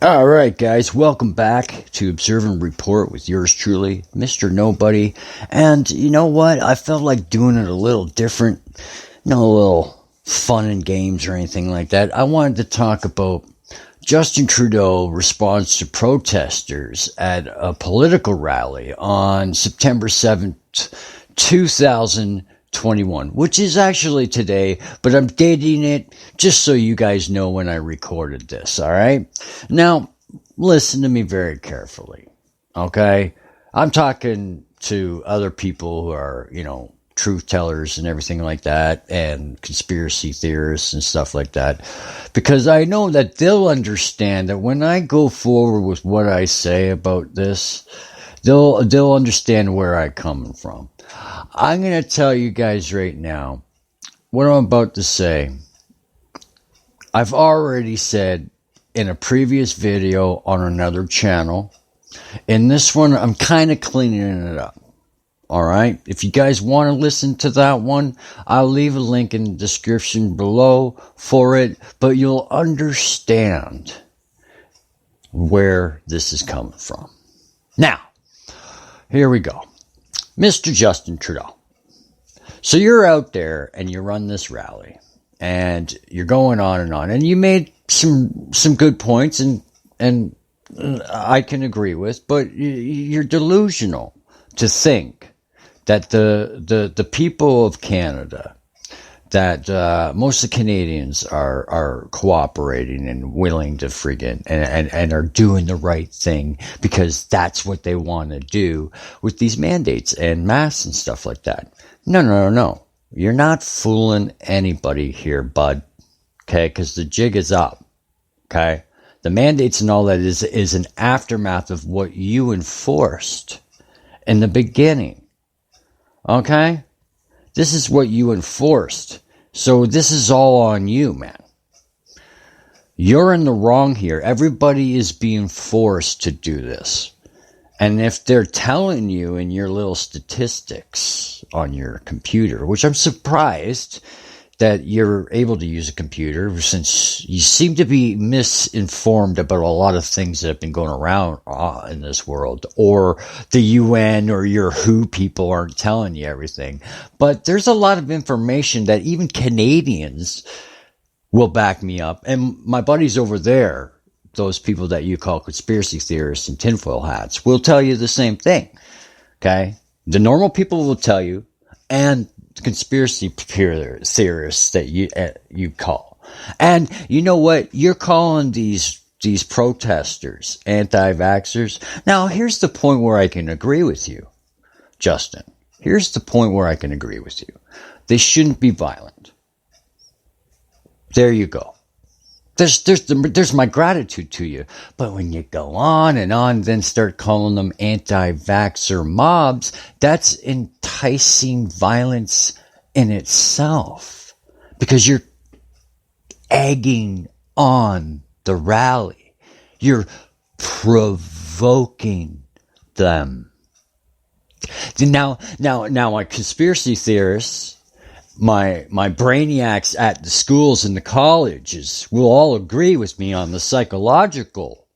All right, guys, welcome back to Observe and Report with yours truly, Mr. Knowbody. And you know what? I felt like doing it a little different, no little fun and games or anything like that. I wanted to talk about Justin Trudeau response to protesters at a political rally on September 7th, 2021, which is actually today, but I'm dating it just so you guys know when I recorded this, all right? Now, listen to me very carefully, okay? I'm talking to other people who are, truth tellers and everything like that, and conspiracy theorists and stuff like that, because I know that they'll understand that when I go forward with what I say about this, they'll understand where I'm coming from. I'm going to tell you guys right now what I'm about to say. I've already said in a previous video on another channel. In this one, I'm kind of cleaning it up. All right. If you guys want to listen to that one, I'll leave a link in the description below for it, but you'll understand where this is coming from. Now, here we go. Mr. Justin Trudeau. So you're out there and you run this rally and you're going on, and you made some good points and I can agree with, but you're delusional to think that the people of Canada, that most of the Canadians are cooperating and willing to friggin' and are doing the right thing because that's what they want to do with these mandates and masks and stuff like that. No. You're not fooling anybody here, bud. Okay? Because the jig is up. Okay? The mandates and all that is an aftermath of what you enforced in the beginning. Okay? This is what you enforced. So this is all on you, man. You're in the wrong here. Everybody is being forced to do this. And if they're telling you in your little statistics on your computer, which I'm surprised that you're able to use a computer, since you seem to be misinformed about a lot of things that have been going around in this world, or the UN or your WHO people aren't telling you everything. But there's a lot of information that even Canadians will back me up. And my buddies over there, those people that you call conspiracy theorists and tinfoil hats, will tell you the same thing. Okay? The normal people will tell you, and conspiracy theorists that you call. And you know what? You're calling these protesters anti-vaxxers. Now, here's the point where I can agree with you, Justin. Here's the point where I can agree with you. They shouldn't be violent. There you go. There's my gratitude to you. But when you go on and on, then start calling them anti-vaxxer mobs, that's enticing violence in itself. Because you're egging on the rally. You're provoking them. Now, my conspiracy theorists, my brainiacs at the schools and the colleges will all agree with me on the psychological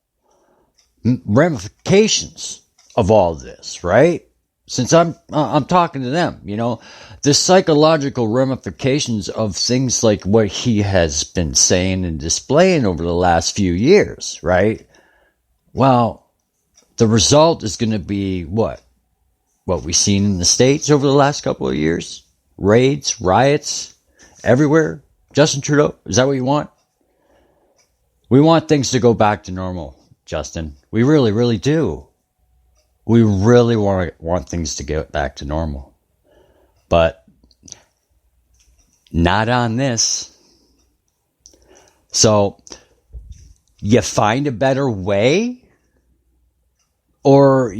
ramifications of all this, right? Since I'm talking to them, the psychological ramifications of things like what he has been saying and displaying over the last few years, right? Well, the result is going to be what we've seen in the States over the last couple of years. Raids, riots, everywhere. Justin Trudeau, is that what you want? We want things to go back to normal, Justin. We really, really do. We really want things to get back to normal. But not on this. So, you find a better way? Or,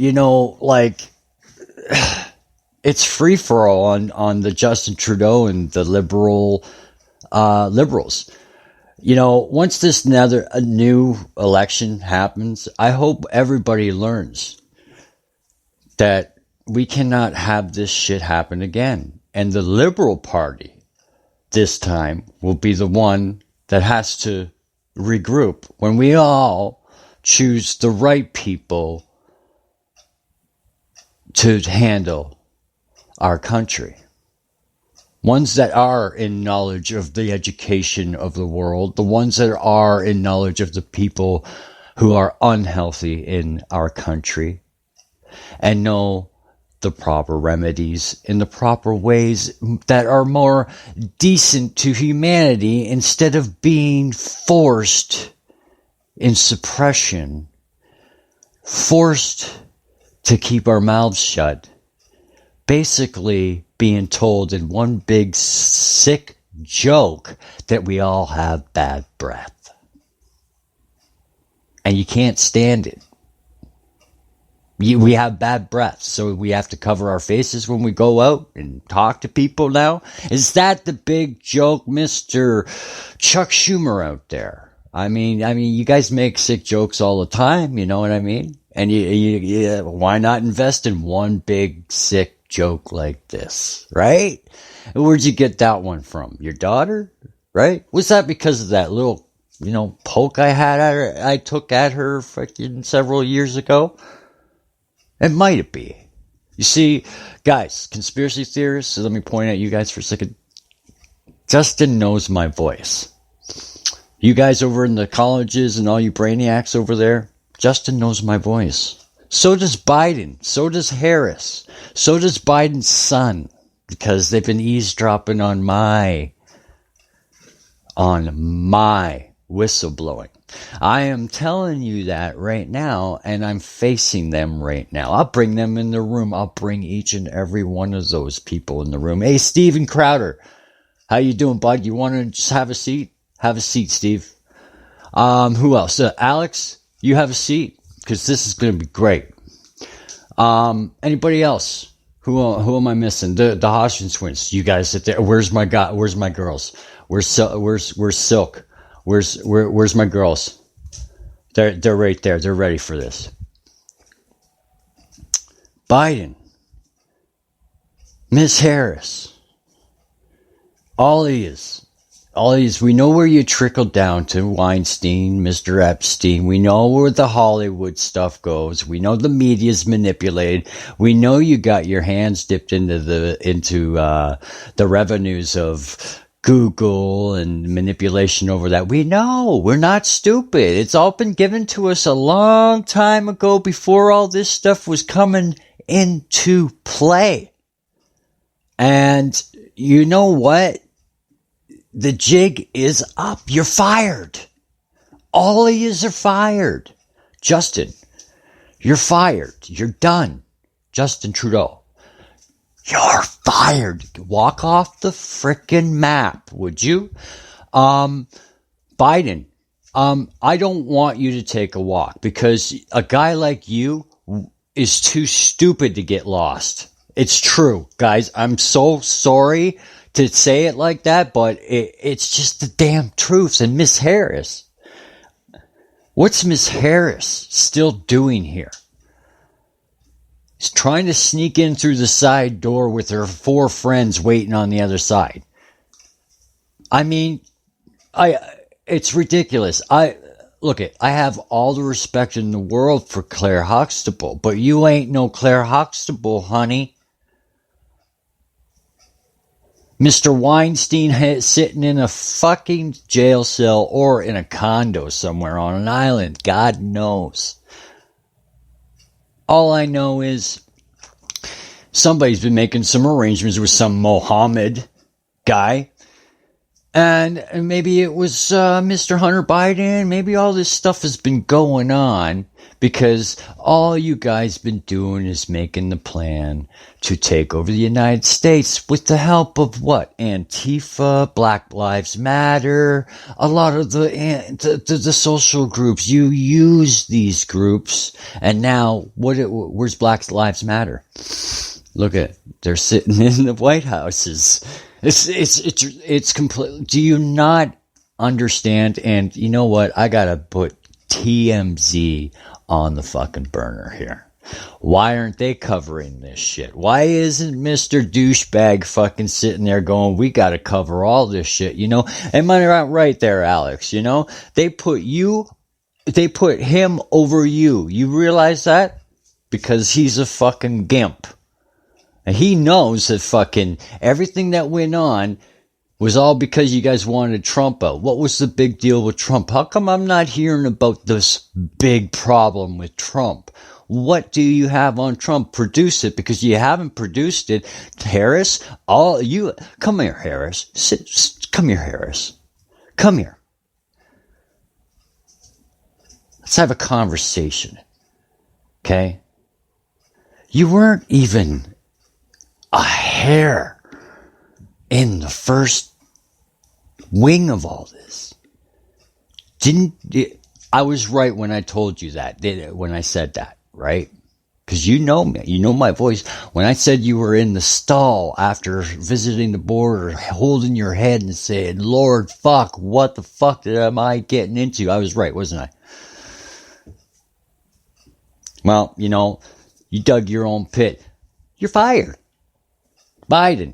it's free for all on the Justin Trudeau and the liberals. Once this a new election happens, I hope everybody learns that we cannot have this shit happen again. And the Liberal Party this time will be the one that has to regroup when we all choose the right people to handle our country. Ones that are in knowledge of the education of the world, the ones that are in knowledge of the people who are unhealthy in our country, and know the proper remedies in the proper ways that are more decent to humanity, instead of being forced in suppression, forced to keep our mouths shut, basically being told in one big sick joke that we all have bad breath. And you can't stand it. We have bad breath, so we have to cover our faces when we go out and talk to people now? Is that the big joke, Mr. Chuck Schumer out there? I mean, you guys make sick jokes all the time, you know what I mean? And why not invest in one big sick joke like this, right? Where'd you get that one from? Your daughter, right? Was that because of that little, poke I took at her fucking several years ago? It might be. You see, guys, conspiracy theorists, so let me point at you guys for a second. Justin knows my voice. You guys over in the colleges and all you brainiacs over there, Justin knows my voice. So does Biden. So does Harris. So does Biden's son. Because they've been eavesdropping on my whistleblowing. I am telling you that right now, and I'm facing them right now. I'll bring them in the room. I'll bring each and every one of those people in the room. Hey, Steven Crowder. How you doing, bud? You want to just have a seat? Have a seat, Steve. Who else? Alex, you have a seat, because this is going to be great. Anybody else? Who am I missing? The Hodgson twins. You guys sit there. Where's my girls? Where's Silk? Where's my girls? They're right there. They're ready for this. Biden, Miss Harris, all these, we know where you trickled down to. Weinstein, Mr. Epstein. We know where the Hollywood stuff goes. We know the media's manipulated. We know you got your hands dipped into the revenues of Google and manipulation over that. We know. We're not stupid. It's all been given to us a long time ago, before all this stuff was coming into play. And you know what? The jig is up. You're fired. All of yous are fired. Justin, you're fired. You're done. Justin Trudeau, you're fired. Walk off the frickin' map, would you? Biden, I don't want you to take a walk, because a guy like you is too stupid to get lost. It's true, guys. I'm so sorry to say it like that, but it's just the damn truth. And Miss Harris, what's Miss Harris still doing here? She's trying to sneak in through the side door with her 4 friends waiting on the other side. I mean, it's ridiculous. I have all the respect in the world for Claire Huxtable, but you ain't no Claire Huxtable, honey. Mr. Weinstein sitting in a fucking jail cell or in a condo somewhere on an island. God knows. All I know is somebody's been making some arrangements with some Mohammed guy. And maybe it was Mr. Hunter Biden. Maybe all this stuff has been going on because all you guys been doing is making the plan to take over the United States with the help of what? Antifa, Black Lives Matter, a lot of the social groups. You use these groups, and now where's Black Lives Matter? Look at, they're sitting in the White Houses. It's complete. Do you not understand? And you know what? I gotta put TMZ on the fucking burner here. Why aren't they covering this shit? Why isn't Mr. Douchebag fucking sitting there going, we gotta cover all this shit, you know? Am I right there, Alex? You know? They put you they put him over you. You realize that? Because he's a fucking gimp. And he knows that fucking everything that went on was all because you guys wanted Trump out. What was the big deal with Trump? How come I'm not hearing about this big problem with Trump? What do you have on Trump? Produce it, because you haven't produced it. Harris, come here, Harris. Come here, Harris. Come here. Let's have a conversation. Okay? You weren't even a hair in the first wing of all this. I was right when I told you that, when I said that, right? Because you know me, you know my voice. When I said you were in the stall after visiting the border, holding your head and saying, Lord, fuck, what the fuck am I getting into? I was right, wasn't I? Well, you dug your own pit. You're fired. Biden.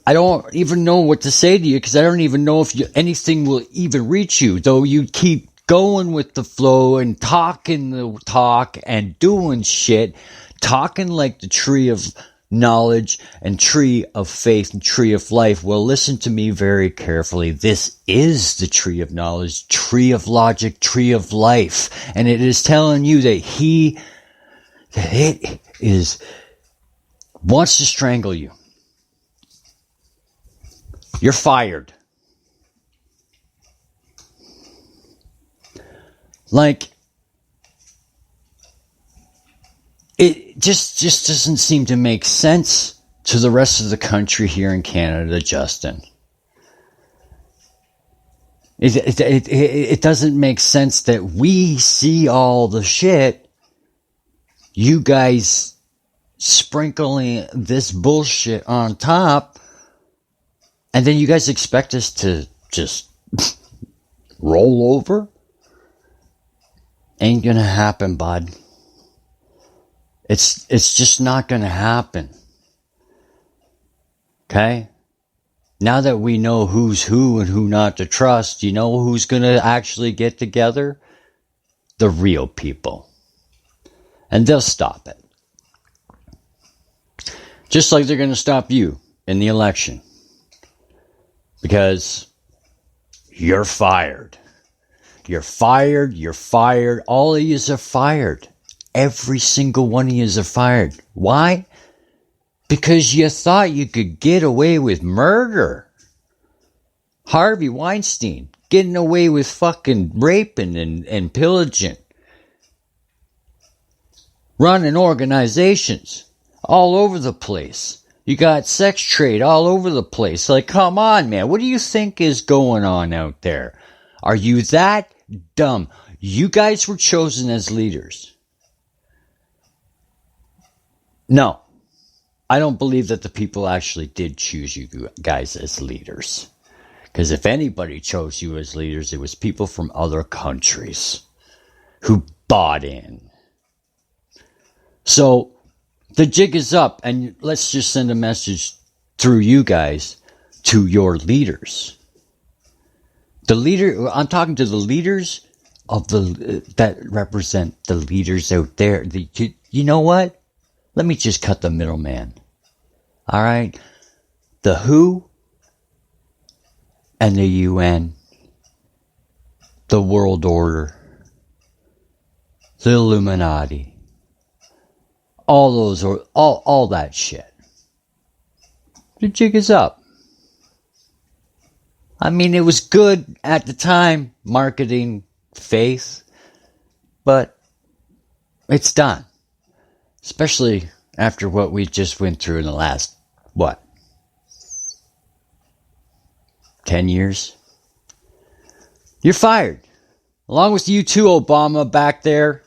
I don't even know what to say to you, because I don't even know if anything will even reach you, though you keep going with the flow and talking the talk and doing shit, talking like the tree of knowledge and tree of faith and tree of life. Well, listen to me very carefully. This is the tree of knowledge, tree of logic, tree of life. And it is telling you that it wants to strangle you. You're fired. Like, it just doesn't seem to make sense to the rest of the country here in Canada, Justin. It doesn't make sense that we see all the shit, you guys sprinkling this bullshit on top, and then you guys expect us to just roll over? Ain't gonna happen, bud. It's just not gonna happen. Okay? Now that we know who's who and who not to trust, you know who's gonna actually get together? The real people. And they'll stop it. Just like they're gonna stop you in the election. Because you're fired. You're fired. You're fired. All of yous are fired. Every single one of yous are fired. Why? Because you thought you could get away with murder. Harvey Weinstein getting away with fucking raping and pillaging. Running organizations all over the place. You got sex trade all over the place. Like, come on, man. What do you think is going on out there? Are you that dumb? You guys were chosen as leaders. No. I don't believe that the people actually did choose you guys as leaders. Because if anybody chose you as leaders, it was people from other countries who bought in. So, the jig is up, and let's just send a message through you guys to your leaders. I'm talking to the leaders of that represent the leaders out there. You know what? Let me just cut the middleman. All right? The WHO and the UN, the World Order, the Illuminati, all that shit. The jig is up. I mean, it was good at the time, marketing faith, but it's done. Especially after what we just went through in the last, 10 years? You're fired. Along with you too, Obama, back there.